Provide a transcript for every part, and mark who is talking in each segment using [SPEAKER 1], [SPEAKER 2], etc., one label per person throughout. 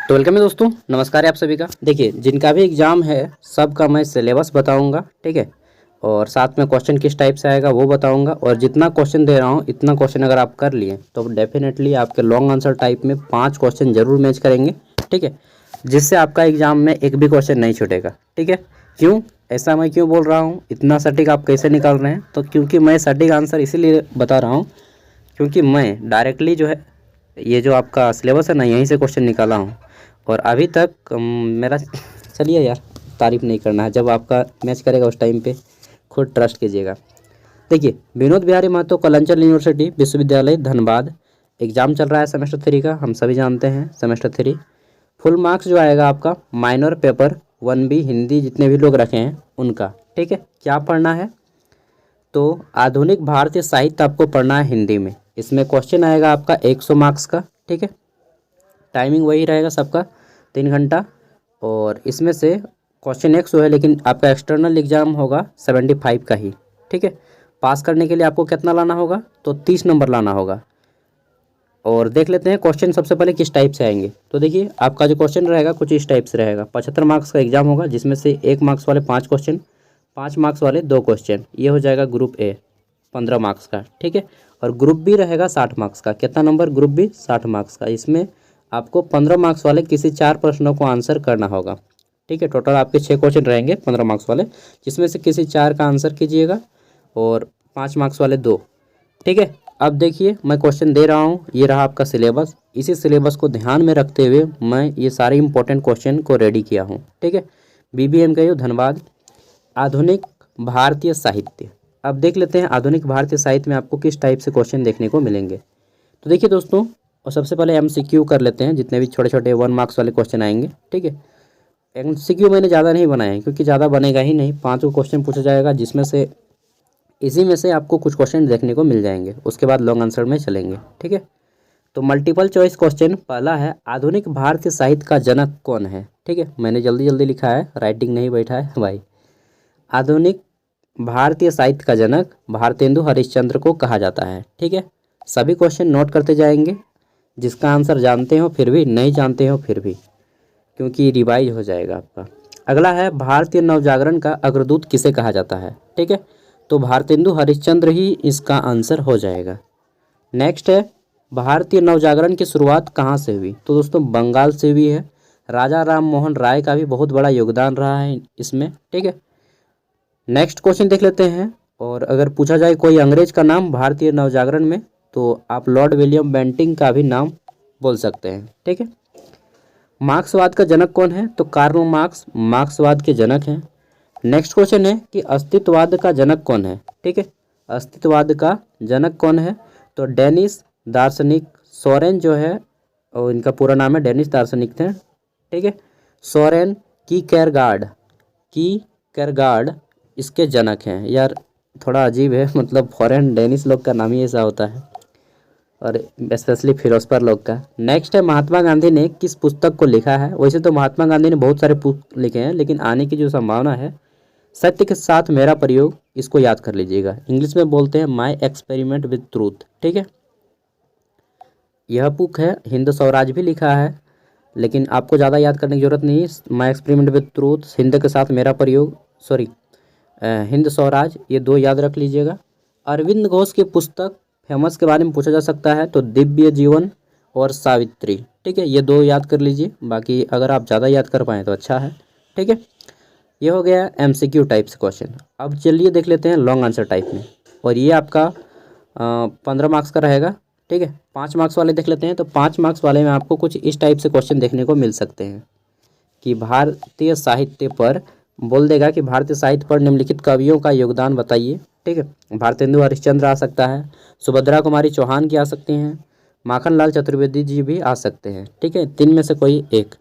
[SPEAKER 1] तो वेलकम है दोस्तों, नमस्कार है आप सभी का। देखिए, जिनका भी एग्ज़ाम है सबका मैं सिलेबस बताऊंगा, ठीक है। और साथ में क्वेश्चन किस टाइप से आएगा वो बताऊंगा। और जितना क्वेश्चन दे रहा हूँ इतना क्वेश्चन अगर आप कर लिए तो डेफिनेटली आपके लॉन्ग आंसर टाइप में 5 क्वेश्चन जरूर मैच करेंगे, ठीक है। जिससे आपका एग्ज़ाम में एक भी क्वेश्चन नहीं छूटेगा, ठीक है। क्यों ऐसा मैं क्यों बोल रहा हूँ, इतना सटीक आप कैसे निकाल रहे हैं? तो क्योंकि मैं सटीक आंसर इसीलिए बता रहा हूँ क्योंकि मैं डायरेक्टली जो है ये जो आपका सिलेबस है ना, यहीं से क्वेश्चन निकाला हूँ। और अभी तक मेरा चलिए यार, तारीफ़ नहीं करना है, जब आपका मैच करेगा उस टाइम पे खुद ट्रस्ट कीजिएगा। देखिए, विनोद बिहारी महतो कलंचल यूनिवर्सिटी विश्वविद्यालय धनबाद एग्ज़ाम चल रहा है सेमेस्टर 3 का, हम सभी जानते हैं सेमेस्टर 3। फुल मार्क्स जो आएगा आपका माइनर पेपर 1B हिंदी जितने भी लोग रखे हैं उनका, ठीक है। क्या पढ़ना है? तो आधुनिक भारतीय साहित्य आपको पढ़ना है हिंदी में। इसमें क्वेश्चन आएगा आपका 100 मार्क्स का, ठीक है। टाइमिंग वही रहेगा सबका 3 घंटा। और इसमें से क्वेश्चन 100 है, लेकिन आपका एक्सटर्नल एग्जाम होगा 75 का ही, ठीक है। पास करने के लिए आपको कितना लाना होगा? तो 30 नंबर लाना होगा। और देख लेते हैं क्वेश्चन सबसे पहले किस टाइप से आएंगे। तो देखिए, आपका जो क्वेश्चन रहेगा कुछ इस टाइप से रहेगा। 75 मार्क्स का एग्जाम होगा, जिसमें से 1 मार्क्स वाले 5 क्वेश्चन, 5 मार्क्स वाले 2 क्वेश्चन। ये हो जाएगा ग्रुप ए 15 मार्क्स का, ठीक है। और ग्रुप बी रहेगा 60 मार्क्स का। कितना नंबर? ग्रुप बी 60 मार्क्स का। इसमें आपको 15 मार्क्स वाले किसी 4 प्रश्नों को आंसर करना होगा, ठीक है। टोटल आपके 6 क्वेश्चन रहेंगे 15 मार्क्स वाले, जिसमें से किसी 4 का आंसर कीजिएगा और 5 मार्क्स वाले 2, ठीक है। अब देखिए, मैं क्वेश्चन दे रहा हूँ, ये रहा आपका सिलेबस। इसी सिलेबस को ध्यान में रखते हुए मैं ये सारे इंपॉर्टेंट क्वेश्चन को रेडी किया हूँ, ठीक है। BBMKU धनबाद आधुनिक भारतीय साहित्य। अब देख लेते हैं आधुनिक भारतीय साहित्य में आपको किस टाइप से क्वेश्चन देखने को मिलेंगे। तो देखिए दोस्तों, और सबसे पहले MCQ कर लेते हैं, जितने भी छोटे छोटे 1 मार्क्स वाले क्वेश्चन आएंगे, ठीक है। MCQ मैंने ज़्यादा नहीं बनाए हैं क्योंकि ज़्यादा बनेगा ही नहीं, 5 क्वेश्चन पूछा जाएगा, जिसमें से इसी में से आपको कुछ क्वेश्चन देखने को मिल जाएंगे। उसके बाद लॉन्ग आंसर में चलेंगे, ठीक है। तो मल्टीपल चॉइस क्वेश्चन पहला है, आधुनिक भारतीय साहित्य का जनक कौन है? ठीक है, मैंने जल्दी जल्दी लिखा है, राइटिंग नहीं बैठा है भाई। आधुनिक भारतीय साहित्य का जनक भारतेंदु हरिश्चंद्र को कहा जाता है, ठीक है। सभी क्वेश्चन नोट करते जाएंगे, जिसका आंसर जानते हो फिर भी, नहीं जानते हो फिर भी, क्योंकि रिवाइज हो जाएगा आपका। अगला है, भारतीय नवजागरण का अग्रदूत किसे कहा जाता है? ठीक है, तो भारतेंदु हरिश्चंद्र ही इसका आंसर हो जाएगा। नेक्स्ट है, भारतीय नवजागरण की शुरुआत कहाँ से हुई? तो दोस्तों बंगाल से हुई है। राजा राम मोहन राय का भी बहुत बड़ा योगदान रहा है इसमें, ठीक है। नेक्स्ट क्वेश्चन देख लेते हैं। और अगर पूछा जाए कोई अंग्रेज का नाम भारतीय नवजागरण में, तो आप लॉर्ड विलियम बेंटिंग का भी नाम बोल सकते हैं, ठीक है। मार्क्सवाद का जनक कौन है? तो कार्ल मार्क्स मार्क्सवाद के जनक हैं। नेक्स्ट क्वेश्चन है कि अस्तित्ववाद का जनक कौन है? ठीक है, अस्तित्ववाद का जनक कौन है? तो डेनिस दार्शनिक सोरेन जो है, और इनका पूरा नाम है, डेनिस दार्शनिक थे, ठीक है। सोरेन की कैरगार्ड इसके जनक हैं। यार थोड़ा अजीब है, मतलब फॉरेन डेनिस लोग का नाम ही ऐसा होता है, और स्पेशली फिरोजपुर लोग का। नेक्स्ट है, महात्मा गांधी ने किस पुस्तक को लिखा है? वैसे तो महात्मा गांधी ने बहुत सारे पुस्तक लिखे हैं, लेकिन आने की जो संभावना है, सत्य के साथ मेरा प्रयोग, इसको याद कर लीजिएगा। इंग्लिश में बोलते हैं माई एक्सपेरिमेंट विद ट्रूथ, ठीक है। यह बुक है, हिंद स्वराज भी लिखा है, लेकिन आपको ज़्यादा याद करने की जरूरत नहीं है। My experiment with truth, Hind के साथ मेरा प्रयोग, सॉरी हिंद स्वराज, ये 2 याद रख लीजिएगा। अरविंद घोष की पुस्तक फेमस के बारे में पूछा जा सकता है, तो दिव्य जीवन और सावित्री, ठीक है। ये 2 याद कर लीजिए, बाकी अगर आप ज़्यादा याद कर पाएँ तो अच्छा है, ठीक है। ये हो गया MCQ टाइप से क्वेश्चन। अब चलिए देख लेते हैं लॉन्ग आंसर टाइप में, और ये आपका 15 मार्क्स का रहेगा, ठीक है। 5 मार्क्स वाले देख लेते हैं। तो 5 मार्क्स वाले में आपको कुछ इस टाइप से क्वेश्चन देखने को मिल सकते हैं कि भारतीय साहित्य पर बोल देगा कि भारतीय साहित्य पर निम्नलिखित कवियों का योगदान बताइए, ठीक है। भारतेंदु हरिश्चंद्र आ सकता है, सुभद्रा कुमारी चौहान की आ सकती हैं, माखनलाल चतुर्वेदी जी भी आ सकते हैं, ठीक है। 3 में से कोई एक।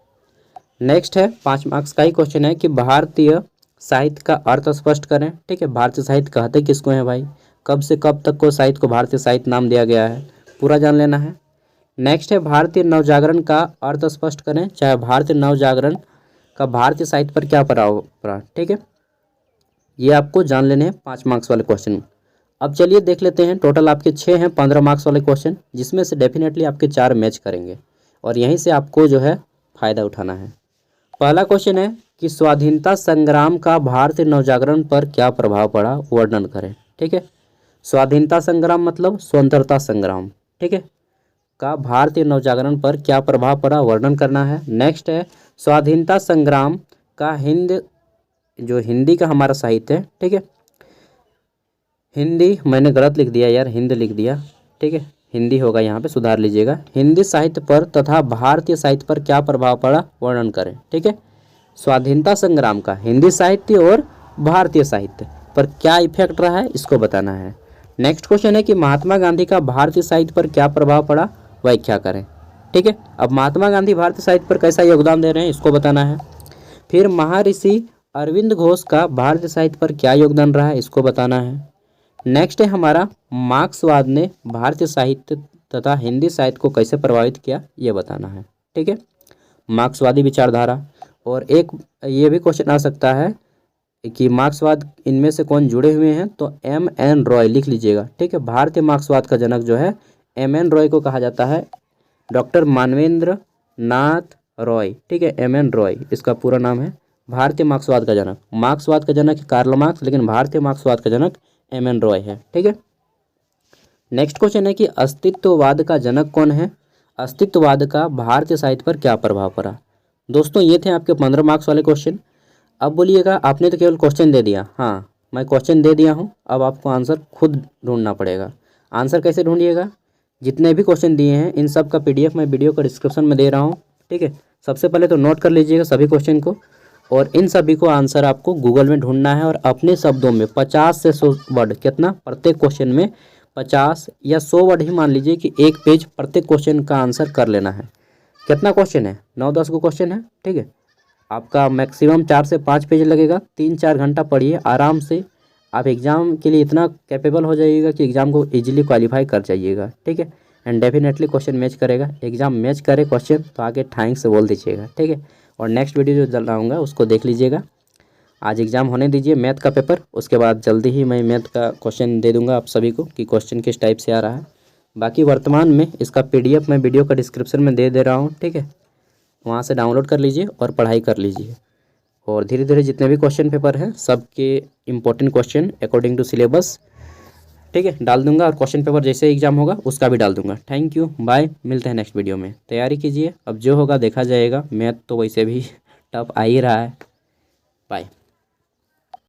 [SPEAKER 1] नेक्स्ट है, 5 मार्क्स का ही क्वेश्चन है कि भारतीय साहित्य का अर्थ स्पष्ट करें, ठीक है। भारतीय साहित्य कहते किसको है भाई? कब से कब तक को साहित्य को भारतीय साहित्य नाम दिया गया है, पूरा जान लेना है। नेक्स्ट है, भारतीय नवजागरण का अर्थ स्पष्ट करें, चाहे भारतीय नवजागरण का भारतीय साहित्य पर क्या प्रभाव, ठीक है। ये आपको जान लेने हैं 5 मार्क्स वाले क्वेश्चन। अब चलिए देख लेते हैं, टोटल आपके 6 हैं 15 मार्क्स वाले क्वेश्चन, जिसमें से डेफिनेटली आपके 4 मैच करेंगे, और यहीं से आपको जो है फ़ायदा उठाना है। पहला क्वेश्चन है कि स्वाधीनता संग्राम का भारतीय नवजागरण पर क्या प्रभाव पड़ा, वर्णन करें। ठीक है, स्वाधीनता संग्राम मतलब स्वतंत्रता संग्राम, ठीक है, का भारतीय नवजागरण पर क्या प्रभाव पड़ा, वर्णन करना है। नेक्स्ट है स्वाधीनता संग्राम का जो हिंदी का हमारा साहित्य है, ठीक है, हिंदी मैंने गलत लिख दिया यार, हिंद लिख दिया, ठीक है, हिंदी होगा यहाँ पे, सुधार लीजिएगा। हिंदी साहित्य पर तथा भारतीय साहित्य पर क्या प्रभाव पड़ा, वर्णन करें। ठीक है, स्वाधीनता संग्राम का हिंदी साहित्य और भारतीय साहित्य पर क्या इफेक्ट रहा है, इसको बताना है। नेक्स्ट क्वेश्चन है कि महात्मा गांधी का भारतीय साहित्य पर क्या प्रभाव पड़ा, व्याख्या करें। ठीक है, अब महात्मा गांधी भारतीय साहित्य पर कैसा योगदान दे रहे हैं, इसको बताना है। फिर महर्षि अरविंद घोष का भारतीय साहित्य पर क्या योगदान रहा है, इसको बताना है। नेक्स्ट है हमारा मार्क्सवाद ने भारतीय साहित्य तथा हिंदी साहित्य को कैसे प्रभावित किया, ये बताना है। ठीक है, मार्क्सवादी विचारधारा। और एक ये भी क्वेश्चन आ सकता है कि मार्क्सवाद इनमें से कौन जुड़े हुए हैं, तो M.N. रॉय लिख लीजिएगा। ठीक है, भारतीय मार्क्सवाद का जनक जो है M.N. रॉय को कहा जाता है, डॉक्टर मानवेंद्र नाथ रॉय। ठीक है, M.N. रॉय इसका पूरा नाम है। भारतीय मार्क्सवाद का जनक, मार्क्सवाद का जनक कार्ल मार्क्स, लेकिन भारतीय मार्क्सवाद का जनक M.N. रॉय है। ठीक है, नेक्स्ट क्वेश्चन है कि अस्तित्ववाद का जनक कौन है, अस्तित्ववाद का भारतीय साहित्य पर क्या प्रभाव पड़ा। दोस्तों ये थे आपके 15 मार्क्स वाले क्वेश्चन। अब बोलिएगा आपने तो केवल क्वेश्चन दे दिया, हाँ मैं क्वेश्चन दे दिया हूँ, अब आपको आंसर खुद ढूंढना पड़ेगा। आंसर कैसे ढूंढिएगा, जितने भी क्वेश्चन दिए हैं इन सब का PDF मैं वीडियो का डिस्क्रिप्शन में दे रहा हूँ। ठीक है, सबसे पहले तो नोट कर लीजिएगा सभी क्वेश्चन को, और इन सभी को आंसर आपको गूगल में ढूंढना है, और अपने शब्दों में 50 से 100 वर्ड, कितना प्रत्येक क्वेश्चन में 50 या 100 वर्ड ही मान लीजिए कि एक पेज प्रत्येक क्वेश्चन का आंसर कर लेना है। कितना क्वेश्चन है, 9-10 को क्वेश्चन है। ठीक है, आपका मैक्सिमम 4 से 5 पेज लगेगा, 3-4 घंटा पढ़िए आराम से, आप एग्ज़ाम के लिए इतना कैपेबल हो जाइएगा कि एग्ज़ाम को इजीली क्वालिफाई कर जाइएगा। ठीक है, एंड डेफिनेटली क्वेश्चन मैच करेगा, एग्ज़ाम मैच करे क्वेश्चन तो आगे ठाइंग से बोल दीजिएगा। ठीक है, और नेक्स्ट वीडियो जो चलाऊँगा उसको देख लीजिएगा। आज एग्ज़ाम होने दीजिए मैथ का पेपर, उसके बाद जल्दी ही मैं मैथ का क्वेश्चन दे दूँगा आप सभी को कि क्वेश्चन किस टाइप से आ रहा है। बाकी वर्तमान में इसका PDF मैं वीडियो का डिस्क्रिप्शन में दे रहा हूँ। ठीक है, वहाँ से डाउनलोड कर लीजिए और पढ़ाई कर लीजिए, और धीरे धीरे जितने भी क्वेश्चन पेपर हैं सबके important question according to syllabus, ठीक है, डाल दूंगा, और क्वेश्चन पेपर जैसे एग्जाम होगा उसका भी डाल दूंगा। थैंक यू, बाय, मिलते हैं नेक्स्ट वीडियो में। तैयारी कीजिए, अब जो होगा देखा जाएगा, मैथ तो वैसे भी टफ आ ही रहा है। बाय।